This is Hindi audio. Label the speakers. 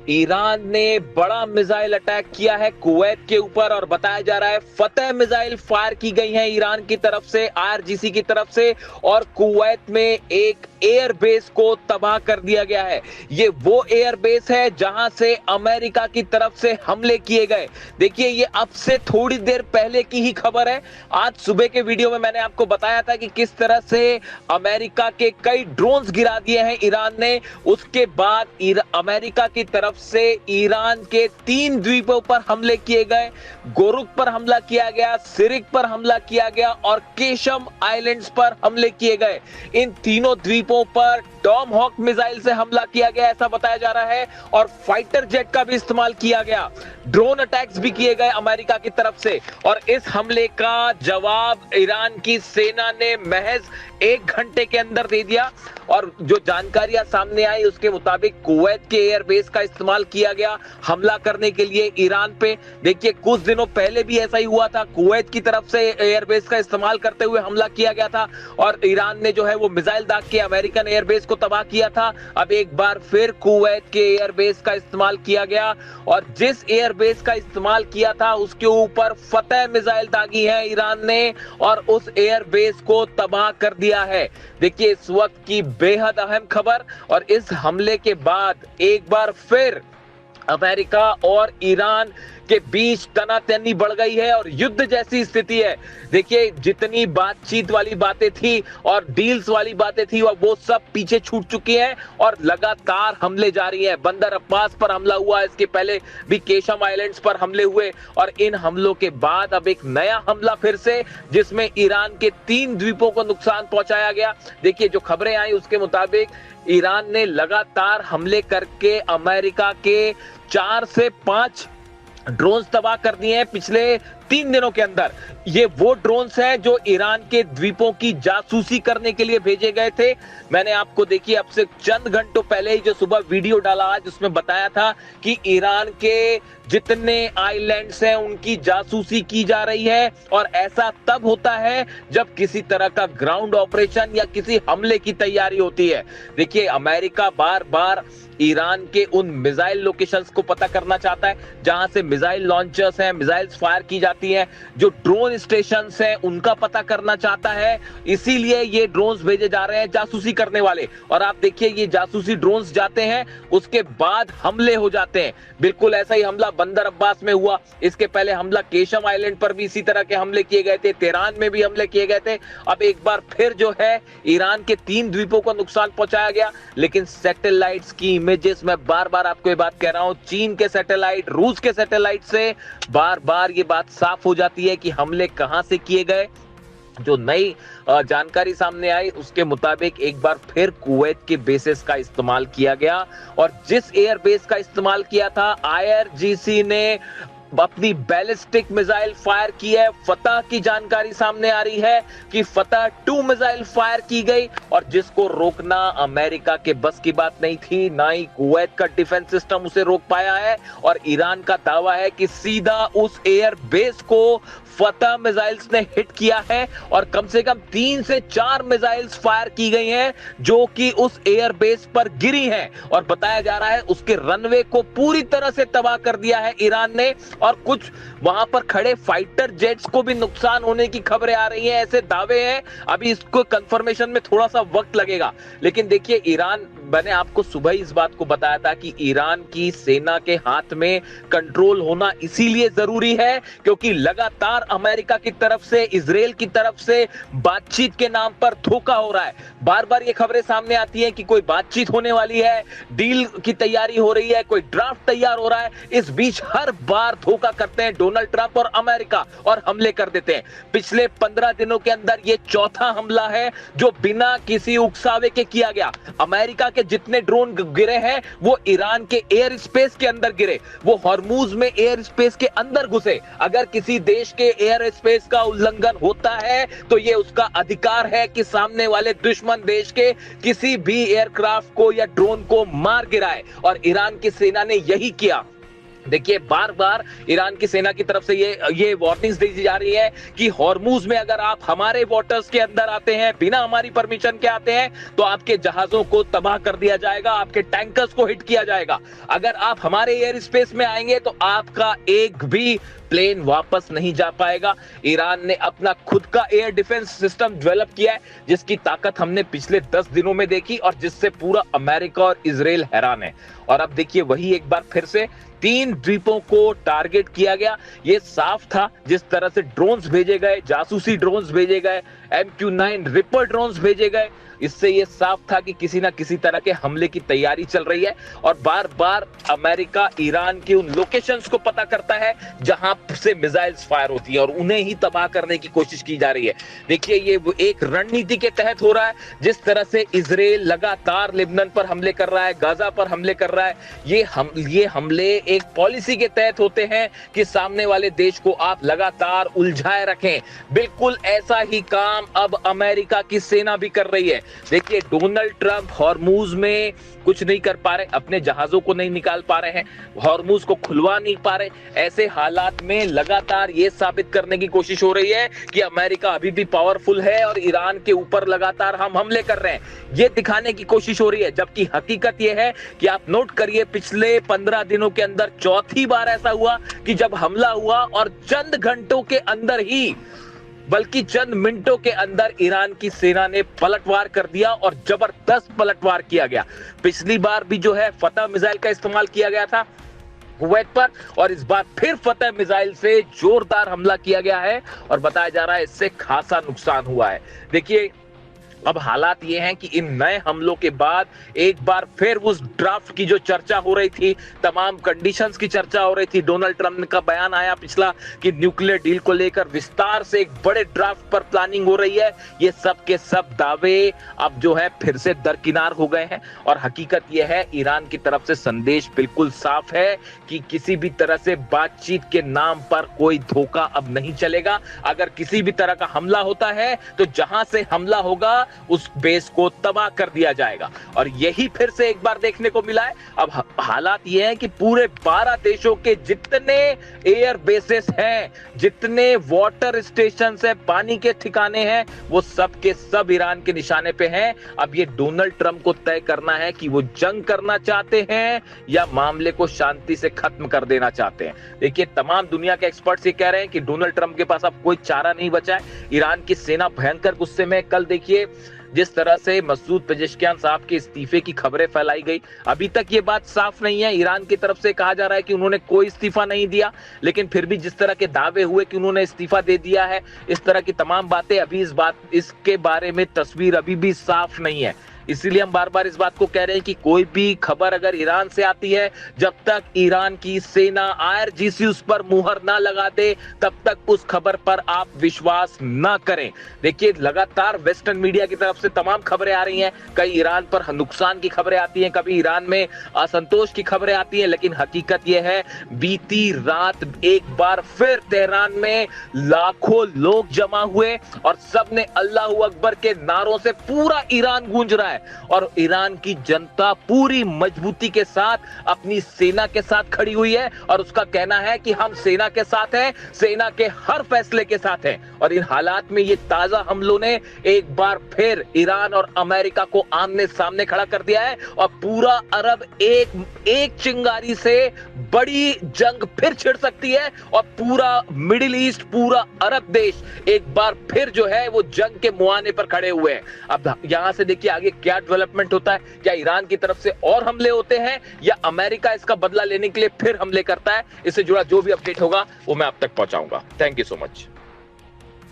Speaker 1: ईरान ने बड़ा मिसाइल अटैक किया है कुवैत के ऊपर और बताया जा रहा है फतेह मिसाइल फायर की गई है ईरान की तरफ से, आईआरजीसी की तरफ से, और कुवैत में एक एयरबेस को तबाह कर दिया गया है। ये वो एयरबेस है जहां से अमेरिका की तरफ से हमले किए गए। देखिए, ये अब से थोड़ी देर पहले की ही खबर है। आज सुबह के वीडियो में मैंने आपको बताया था कि किस तरह से अमेरिका के कई ड्रोन्स गिरा दिए हैं ईरान ने। उसके बाद अमेरिका की तरफ से ईरान के 3 द्वीपों पर हमले किए गए। गोरुक पर हमला किया गया, सिरिक पर हमला किया गया और केशम आइलैंड्स पर हमले किए गए। इन तीनों द्वीपों पर टॉम हॉक मिसाइल से हमला किया गया, ऐसा बताया जा रहा है, और फाइटर जेट का भी इस्तेमाल किया गया। ड्रोन अटैक्स भी किए गए अमेरिका की तरफ से, और इस हमले का जवाब ईरान की सेना ने महज 1 घंटे के अंदर दे दिया। और जो जानकारियां सामने आई उसके मुताबिक कुवैत के एयरबेस का इस्तेमाल किया गया हमला करने के लिए ईरान पे। देखिए, कुछ दिनों पहले भी ऐसा ही हुआ था, कुवैत की तरफ से एयरबेस का इस्तेमाल करते हुए हमला किया गया था और ईरान ने जो है वो मिसाइल दाग के अमेरिकन एयरबेस को तबाह किया था। अब एक बार फिर कुवैत के एयरबेस का इस्तेमाल किया गया और जिस एयरबेस का इस्तेमाल किया था उसके ऊपर फतेह मिसाइल दागी है ईरान ने और उस एयरबेस को तबाह कर दिया है। देखिए, इस वक्त की बेहद अहम खबर, और इस हमले के बाद एक बार फिर अमेरिका और ईरान के बीच तनातनी बढ़ गई है और युद्ध जैसी स्थिति है। देखिए, जितनी बातचीत वाली बातें थी और डील्स वाली बातें थी वो सब पीछे छूट चुकी हैं और लगातार हमले जारी हैं। बंदर अब्बास पर हमला हुआ, इसके पहले भी केशम आइलैंड्स पर हमले हुए और इन हमलों के बाद अब एक नया हमला फिर से, जिसमें ईरान के 3 द्वीपों को नुकसान पहुंचाया गया। देखिए, जो खबरें आई उसके मुताबिक ईरान ने लगातार हमले करके अमेरिका के 4 से 5 ड्रोन तबाह कर दिए हैं पिछले 3 दिनों के अंदर। ये वो ड्रोन्स हैं जो ईरान के द्वीपों की जासूसी करने के लिए भेजे गए थे। मैंने आपको देखिए अब से चंद घंटों पहले ही जो सुबह वीडियो डाला आज उसमें बताया था कि ईरान के जितने आइलैंड्स हैं उनकी जासूसी की जा रही है और ऐसा तब होता है जब किसी तरह का ग्राउंड ऑपरेशन या किसी हमले की तैयारी होती है। देखिए, अमेरिका बार बार ईरान के उन मिसाइल लोकेशंस को पता करना चाहता है जहां से मिसाइल लॉन्चर्स हैं, मिसाइल्स फायर की जाती हैं, जो ड्रोन स्टेशंस हैं उनका पता करना चाहता है। इसीलिए ये ड्रोन्स भेजे जा रहे हैं जासूसी करने वाले। और आप देखिए, ये जासूसी ड्रोन्स जाते हैं, उसके बाद हमले हो जाते हैं। बिल्कुल ऐसा ही हमला बंदर अब्बास में हुआ। इसके पहले हमला केशम आइलैंड पर भी इसी तरह के हमले किए गए थे, तेहरान में भी हमले किए गए थे। अब एक बार फिर जो है ईरान के 3 द्वीपों को नुकसान पहुंचाया गया। लेकिन सैटेलाइट्स की इमेजेस, मैं बार बार आपको ये बात कह रहा हूं, चीन के सैटेलाइट, रूस के सैटेलाइट से बार बार ये बात साफ हो जाती है कि हमले कहां से किए गए। जो नई जानकारी सामने आई उसके मुताबिक एक बार फिर कुवैत के बेसेस का इस्तेमाल किया गया और जिस एयर बेस का इस्तेमाल किया था आईआरजीसी ने अपनी बैलिस्टिक मिसाइल फायर की है। फतह की जानकारी सामने आ रही है कि फतह 2 मिसाइल फायर की गई और जिसको रोकना अमेरिका के बस की बात नहीं थी, ना ही कुवैत का डिफेंस सिस्टम उसे रोक पाया है। और ईरान का दावा है कि सीधा उस एयर बेस को फतह मिसाइल्स ने हिट किया है और कम से कम 3 से 4 मिसाइल्स फायर की गई हैं जो कि उस एयर बेस पर गिरी हैं और बताया जा रहा है उसके रनवे को पूरी तरह से तबाह कर दिया है ईरान ने। और कुछ वहां पर खड़े फाइटर जेट्स को भी नुकसान होने की खबरें आ रही हैं, ऐसे दावे हैं। अभी इसको कंफर्मेशन में थोड़ा सा वक्त लगेगा। लेकिन देखिए, ईरान, मैंने आपको सुबह ही इस बात को बताया था कि ईरान की सेना के हाथ में कंट्रोल होना इसीलिए जरूरी है क्योंकि लगातार अमेरिका की तरफ से, इजराइल की तरफ से बातचीत के नाम पर धोखा हो रहा है। बार बार ये खबरें सामने आती हैं कि कोई बातचीत होने वाली है, डील की तैयारी हो रही है, कोई ड्राफ्ट तैयार हो रहा है। इस बीच हर बार धोखा करते हैं डोनाल्ड ट्रंप और अमेरिका और हमले कर देते हैं। पिछले 15 दिनों के अंदर ये चौथा हमला है जो बिना किसी उकसावे के किया गया। अमेरिका के जितने ड्रोन गिरे हैं वो ईरान के एयर स्पेस के अंदर गिरे, वो हॉर्मूज में एयर स्पेस के अंदर घुसे। अगर किसी देश के एयर स्पेस का उल्लंघन होता है तो ये उसका अधिकार है कि सामने वाले दुश्मन देश के किसी भी एयरक्राफ्ट को या ड्रोन को मार गिराए और ईरान की सेना ने यही किया। देखिए बार बार ईरान की सेना की तरफ से ये वार्निंग्स दी जा रही है कि हॉर्मूज में अगर आप हमारे वाटर्स के अंदर आते हैं, बिना हमारी परमिशन के आते हैं, तो आपके जहाजों को तबाह कर दिया जाएगा, आपके टैंकर्स को हिट किया जाएगा। अगर आप हमारे एयर स्पेस में आएंगे तो आपका एक भी प्लेन वापस नहीं जा पाएगा। ईरान ने अपना खुद का एयर डिफेंस सिस्टम डेवलप किया है, जिसकी ताकत हमने पिछले 10 दिनों में देखी और जिससे पूरा अमेरिका और इजराइल हैरान है। और अब देखिए वही एक बार फिर से 3 द्वीपों को टारगेट किया गया। ये साफ था, जिस तरह से ड्रोन्स भेजे गए, जासूसी ड्रोन्स भेजे गए, MQ-9 रिपर ड्रोन्स भेजे गए, इससे ये साफ था कि किसी ना किसी तरह के हमले की तैयारी चल रही है। और बार बार अमेरिका ईरान की उन लोकेशंस को पता करता है जहां से मिसाइल्स फायर होती है और उन्हें ही तबाह करने की कोशिश की जा रही है। देखिए ये एक रणनीति के तहत हो रहा है। जिस तरह से इजराइल लगातार लेबनान पर हमले कर रहा है, गाजा पर हमले कर रहा है, ये हमले एक पॉलिसी के तहत होते हैं कि सामने वाले देश को आप लगातार उलझाए रखें। बिल्कुल ऐसा ही काम अब अमेरिका की सेना भी कर रही है। देखिए डोनाल्ड ट्रंप हॉर्मूज में कुछ नहीं कर पा रहे, अपने जहाजों को नहीं निकाल पा रहे हैं, हॉर्मूज को खुलवा नहीं पा रहे। ऐसे हालात में लगातार ये साबित करने की कोशिश हो रही है कि अमेरिका अभी भी पावरफुल है और ईरान के ऊपर लगातार हम हमले कर रहे हैं, ये दिखाने की कोशिश हो रही है। जबकि हकीकत ये है कि आप नोट करिए, पिछले 15 दिनों के अंदर चौथी बार ऐसा हुआ कि जब हमला हुआ और चंद घंटों के अंदर ही, बल्कि चंद मिनटों के अंदर ईरान की सेना ने पलटवार कर दिया और जबरदस्त पलटवार किया गया। पिछली बार भी जो है फतह मिसाइल का इस्तेमाल किया गया था कुवैत पर, और इस बार फिर फतह मिसाइल से जोरदार हमला किया गया है और बताया जा रहा है इससे खासा नुकसान हुआ है। देखिए अब हालात ये हैं कि इन नए हमलों के बाद एक बार फिर उस ड्राफ्ट की जो चर्चा हो रही थी, तमाम कंडीशंस की चर्चा हो रही थी, डोनाल्ड ट्रंप का बयान आया पिछला कि न्यूक्लियर डील को लेकर विस्तार से एक बड़े ड्राफ्ट पर प्लानिंग हो रही है। ये सब के सब दावे अब जो है फिर से दरकिनार हो गए हैं और हकीकत यह है ईरान की तरफ से संदेश बिल्कुल साफ है कि किसी भी तरह से बातचीत के नाम पर कोई धोखा अब नहीं चलेगा। अगर किसी भी तरह का हमला होता है तो जहां से हमला होगा उस बेस को तबाह कर दिया जाएगा। और यही फिर से एक बार देखने को मिला है। अब हालात ये हैं कि पूरे 12 देशों के जितने एयर बेसेस हैं, जितने वाटर स्टेशन है, पानी के ठिकाने हैं, वो सब के सब ईरान के निशाने पे हैं। अब ये डोनाल्ड ट्रंप को तय करना है कि वो जंग करना चाहते हैं या मामले को शांति से खत्म कर देना चाहते हैं। देखिए तमाम दुनिया के एक्सपर्ट्स ये कह रहे हैं कि डोनाल्ड ट्रंप के पास अब कोई चारा नहीं बचा है। ईरान की सेना भयंकर गुस्से में। कल देखिए जिस तरह से मसूद पेजेश्कियान साहब के इस्तीफे की खबरें फैलाई गई, अभी तक ये बात साफ नहीं है। ईरान की तरफ से कहा जा रहा है कि उन्होंने कोई इस्तीफा नहीं दिया, लेकिन फिर भी जिस तरह के दावे हुए कि उन्होंने इस्तीफा दे दिया है, इस तरह की तमाम बातें अभी इसके बारे में तस्वीर अभी भी साफ नहीं है। इसीलिए हम बार बार इस बात को कह रहे हैं कि कोई भी खबर अगर ईरान से आती है, जब तक ईरान की सेना IRGC उस पर मुहर ना लगा दे, तब तक उस खबर पर आप विश्वास ना करें। देखिए लगातार वेस्टर्न मीडिया की तरफ से तमाम खबरें आ रही हैं, कई ईरान पर नुकसान की खबरें आती हैं, कभी ईरान में असंतोष की खबरें आती हैं, लेकिन हकीकत यह है बीती रात एक बार फिर तेहरान में लाखों लोग जमा हुए और सबने अल्लाह अकबर के नारों से पूरा ईरान गूंज रहा है। और ईरान की जनता पूरी मजबूती के साथ अपनी सेना के साथ खड़ी हुई है और उसका कहना है कि हम सेना के साथ हैं, सेना के हर फैसले के साथ हैं। और इन हालात में ये ताजा हमलों ने एक बार फिर ईरान और अमेरिका को आमने सामने खड़ा कर दिया है और पूरा अरब एक चिंगारी से बड़ी जंग फिर छिड़ सकती है और पूरा मिडिल ईस्ट, पूरा अरब देश एक बार फिर जो है वो जंग के मुहाने पर खड़े हुए हैं। अब यहां से देखिए आगे क्या डेवलपमेंट होता है, क्या ईरान की तरफ से और हमले होते हैं या अमेरिका इसका बदला लेने के लिए फिर हमले करता है। इससे जुड़ा जो भी अपडेट होगा वो मैं आप तक पहुंचाऊंगा। Thank you so much.